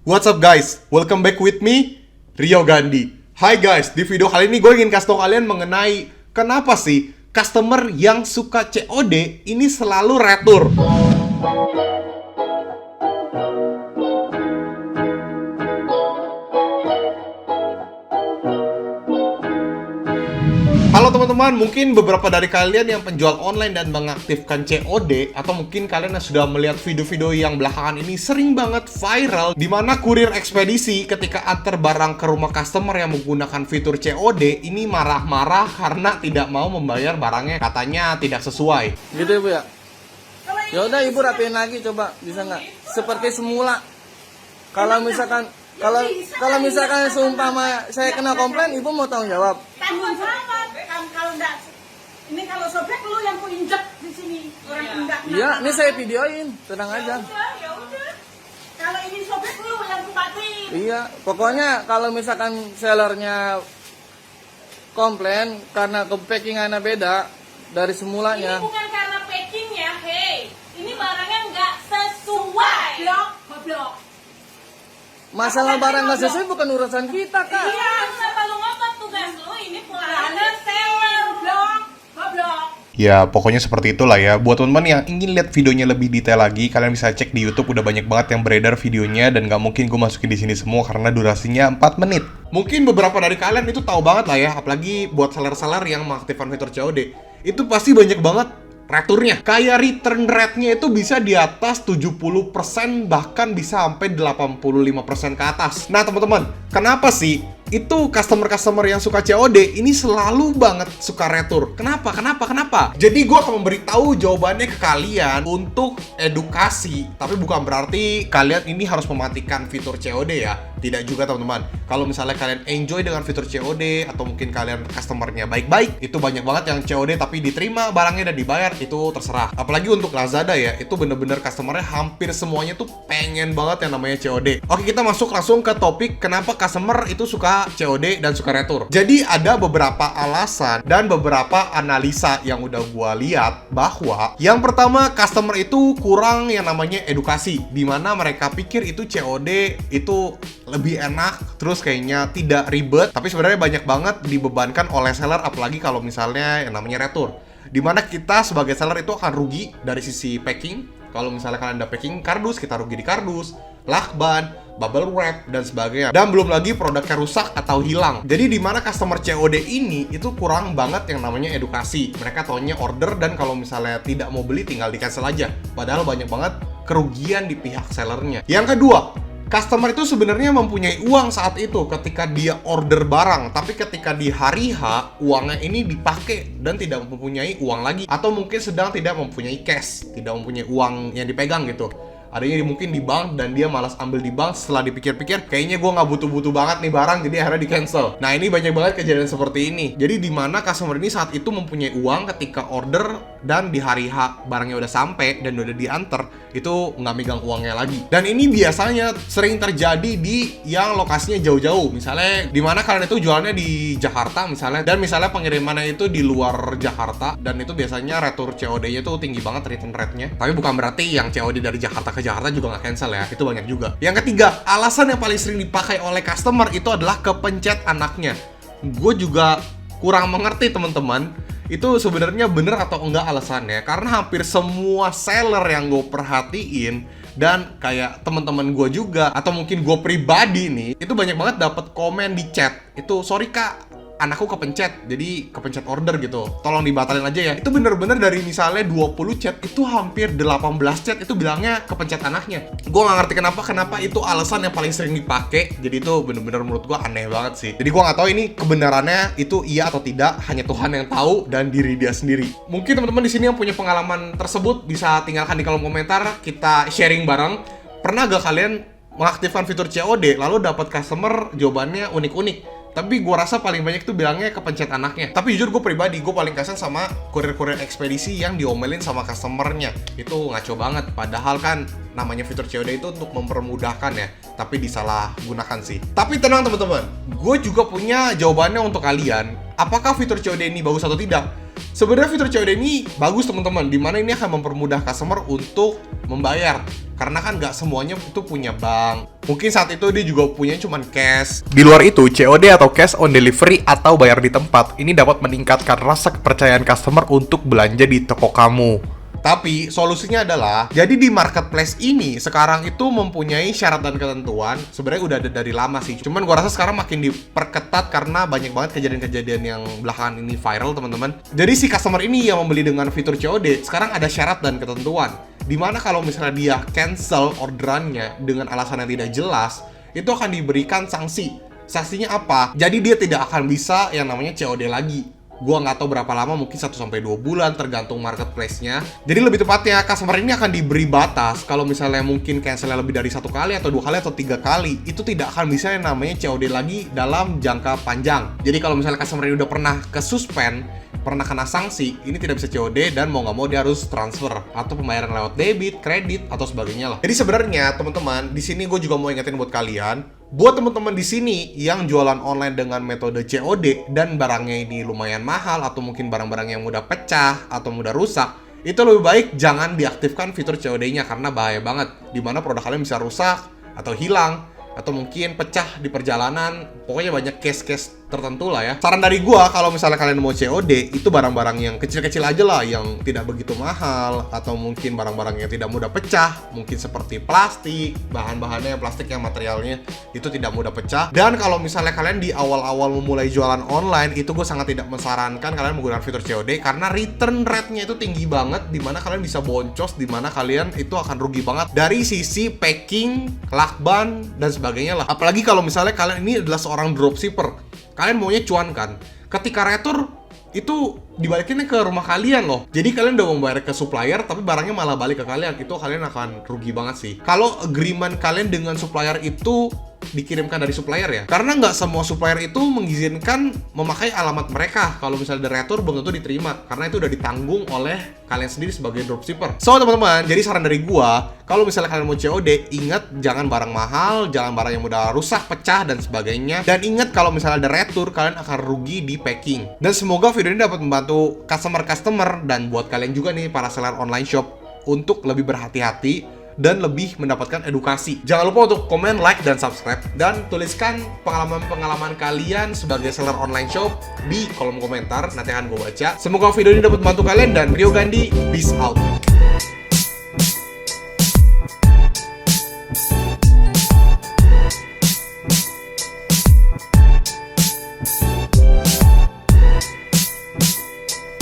What's up guys? Welcome back with me, Rio Gandhi. Hai guys, di video kali ini gue ingin kasih tau kalian mengenai kenapa sih customer yang suka COD ini selalu retur. Halo teman-teman, mungkin beberapa dari kalian yang penjual online dan mengaktifkan COD, atau mungkin kalian yang sudah melihat video-video yang belakangan ini sering banget viral, di mana kurir ekspedisi ketika antar barang ke rumah customer yang menggunakan fitur COD ini marah-marah karena tidak mau membayar barangnya, katanya tidak sesuai. Gitu ya Bu ya? Ya udah Ibu rapiin lagi coba, bisa nggak? Seperti semula. Kalau misalkan seumpama saya kena komplain, Ibu mau tanggung jawab? Tanggung jawab. Kalau enggak, ini kalau sobek lu yang ku injek di sini. Orang enggak. Iya, ini saya videoin, tenang aja. Ya udah. Kalau ini sobek lu yang ku batin. Iya, pokoknya kalau misalkan sellernya komplain karena packingannya beda dari semulanya. Ini bukan karena packing ya, hei. Ini barangnya enggak sesuai. Goblok. Masalah barang nggak sesuai bukan urusan kita, Kak. Iya, kenapa lu ngotot tugas lu? Ini pelanggan seller, goblok. Ya pokoknya seperti itulah ya. Buat teman-teman yang ingin lihat videonya lebih detail lagi, kalian bisa cek di YouTube, udah banyak banget yang beredar videonya dan nggak mungkin gue masukin di sini semua karena durasinya 4 menit. Mungkin beberapa dari kalian itu tahu banget lah ya, apalagi buat seller-seller yang mengaktifkan fitur COD. Itu pasti banyak banget returnya. Kayak return rate-nya itu bisa di atas 70%, bahkan bisa sampai 85% ke atas. Nah teman-teman, kenapa sih itu customer-customer yang suka COD ini selalu banget suka retur? Kenapa? Jadi gue akan memberitahu jawabannya ke kalian untuk edukasi, tapi bukan berarti kalian ini harus mematikan fitur COD ya. Tidak juga teman-teman. Kalau misalnya kalian enjoy dengan fitur COD, atau mungkin kalian customernya baik-baik, itu banyak banget yang COD tapi diterima barangnya dan dibayar, itu terserah. Apalagi untuk Lazada ya, itu bener-bener customernya hampir semuanya tuh pengen banget yang namanya COD. Oke, kita masuk langsung ke topik kenapa customer itu suka COD dan suka retur. Jadi ada beberapa alasan dan beberapa analisa yang udah gua lihat, bahwa yang pertama, customer itu kurang yang namanya edukasi, dimana mereka pikir itu COD itu lebih enak, terus kayaknya tidak ribet, tapi sebenarnya banyak banget dibebankan oleh seller, apalagi kalau misalnya yang namanya retur, dimana kita sebagai seller itu akan rugi dari sisi packing. Kalau misalnya kalian ada packing kardus, kita rugi di kardus, lakban, bubble wrap, dan sebagainya. Dan belum lagi produknya rusak atau hilang. Jadi dimana customer COD ini itu kurang banget yang namanya edukasi. Mereka taunya order, dan kalau misalnya tidak mau beli tinggal di cancel aja. Padahal banyak banget kerugian di pihak sellernya. Yang kedua, customer itu sebenarnya mempunyai uang saat itu ketika dia order barang, tapi ketika di hari H uangnya ini dipakai dan tidak mempunyai uang lagi, atau mungkin sedang tidak mempunyai cash, tidak mempunyai uang yang dipegang gitu. Adanya mungkin di bank dan dia malas ambil di bank. Setelah dipikir-pikir, kayaknya gue nggak butuh-butuh banget nih barang, jadi akhirnya di cancel. Nah ini banyak banget kejadian seperti ini. Jadi dimana customer ini saat itu mempunyai uang ketika order, dan di hari H barangnya udah sampai dan udah diantar, itu nggak megang uangnya lagi. Dan ini biasanya sering terjadi di yang lokasinya jauh-jauh. Misalnya dimana kalian itu jualnya di Jakarta misalnya, dan misalnya pengirimannya itu di luar Jakarta, dan itu biasanya retur COD-nya itu tinggi banget return rate-nya. Tapi bukan berarti yang COD dari Jakarta ke Jakarta juga nggak cancel ya, itu banyak juga. Yang ketiga, alasan yang paling sering dipakai oleh customer itu adalah kepencet anaknya. Gue juga kurang mengerti teman-teman, itu sebenarnya bener atau enggak alasannya, karena hampir semua seller yang gue perhatiin, dan kayak teman-teman gue juga, atau mungkin gue pribadi nih, itu banyak banget dapat komen di chat, itu sorry kak, anakku kepencet, jadi kepencet order gitu, tolong dibatalin aja ya. Itu bener-bener dari misalnya 20 chat, itu hampir 18 chat itu bilangnya kepencet anaknya. Gue gak ngerti kenapa itu alasan yang paling sering dipakai. Jadi itu bener-bener menurut gue aneh banget sih. Jadi gue gak tahu ini kebenarannya itu iya atau tidak, hanya Tuhan yang tahu dan diri dia sendiri. Mungkin teman-teman di sini yang punya pengalaman tersebut bisa tinggalkan di kolom komentar, kita sharing bareng. Pernah gak kalian mengaktifkan fitur COD lalu dapat customer jawabannya unik-unik? Tapi gue rasa paling banyak tuh bilangnya kepencet anaknya. Tapi jujur gue pribadi, gue paling kesel sama kurir-kurir ekspedisi yang diomelin sama customernya. Itu ngaco banget. Padahal kan namanya fitur COD itu untuk mempermudahkan ya, tapi disalahgunakan sih. Tapi tenang teman-teman, gue juga punya jawabannya untuk kalian. Apakah fitur COD ini bagus atau tidak? Sebenarnya fitur COD ini bagus teman-teman, dimana ini akan mempermudah customer untuk membayar. Karena kan nggak semuanya itu punya bank. Mungkin saat itu dia juga punya cuman cash. Di luar itu, COD atau cash on delivery atau bayar di tempat ini dapat meningkatkan rasa kepercayaan customer untuk belanja di toko kamu. Tapi solusinya adalah, jadi di marketplace ini sekarang itu mempunyai syarat dan ketentuan. Sebenarnya udah ada dari lama sih. Cuman gua rasa sekarang makin diperketat karena banyak banget kejadian-kejadian yang belakangan ini viral, teman-teman. Jadi si customer ini yang membeli dengan fitur COD, sekarang ada syarat dan ketentuan. Dimana kalau misalnya dia cancel orderannya dengan alasan yang tidak jelas, itu akan diberikan sanksi. Sanksinya apa? Jadi dia tidak akan bisa yang namanya COD lagi. Gua nggak tahu berapa lama, mungkin 1-2 bulan tergantung marketplace-nya. Jadi lebih tepatnya customer ini akan diberi batas. Kalau misalnya mungkin cancel-nya lebih dari 1 kali atau 2 kali atau 3 kali, itu tidak akan bisa yang namanya COD lagi dalam jangka panjang. Jadi kalau misalnya customer ini udah pernah ke-suspend, pernah kena sanksi, ini tidak bisa COD dan mau nggak mau dia harus transfer atau pembayaran lewat debit, kredit atau sebagainya lah. Jadi sebenarnya teman-teman, di sini gue juga mau ingetin buat kalian, buat teman-teman di sini yang jualan online dengan metode COD dan barangnya ini lumayan mahal atau mungkin barang-barang yang mudah pecah atau mudah rusak, itu lebih baik jangan diaktifkan fitur COD-nya karena bahaya banget. Dimana produk kalian bisa rusak atau hilang atau mungkin pecah di perjalanan. Pokoknya banyak case-case tertentu lah ya. Saran dari gua, kalau misalnya kalian mau COD, itu barang-barang yang kecil-kecil aja lah, yang tidak begitu mahal, atau mungkin barang-barang yang tidak mudah pecah, mungkin seperti plastik, bahan-bahannya plastik yang materialnya itu tidak mudah pecah. Dan kalau misalnya kalian di awal-awal memulai jualan online, itu gue sangat tidak mensarankan kalian menggunakan fitur COD karena return rate-nya itu tinggi banget, dimana kalian bisa boncos, dimana kalian itu akan rugi banget dari sisi packing, lakban, dan sebagainya lah. Apalagi kalau misalnya kalian ini adalah seorang dropshipper, kalian maunya cuan kan. Ketika retur, itu dibalikinnya ke rumah kalian loh. Jadi kalian udah membayar ke supplier, tapi barangnya malah balik ke kalian. Itu kalian akan rugi banget sih. Kalau agreement kalian dengan supplier itu dikirimkan dari supplier ya, karena nggak semua supplier itu mengizinkan memakai alamat mereka. Kalau misalnya ada retur, belum tentu diterima, karena itu udah ditanggung oleh kalian sendiri sebagai dropshipper. So teman-teman, jadi saran dari gua, kalau misalnya kalian mau COD, ingat jangan barang mahal, jangan barang yang mudah rusak, pecah, dan sebagainya. Dan ingat kalau misalnya ada retur, kalian akan rugi di packing. Dan semoga video ini dapat membantu customer-customer dan buat kalian juga nih para seller online shop untuk lebih berhati-hati dan lebih mendapatkan edukasi. Jangan lupa untuk komen, like, dan subscribe, dan tuliskan pengalaman-pengalaman kalian sebagai seller online shop di kolom komentar, nanti akan gue baca. Semoga video ini dapat membantu kalian, dan Rio Gandhi, peace out.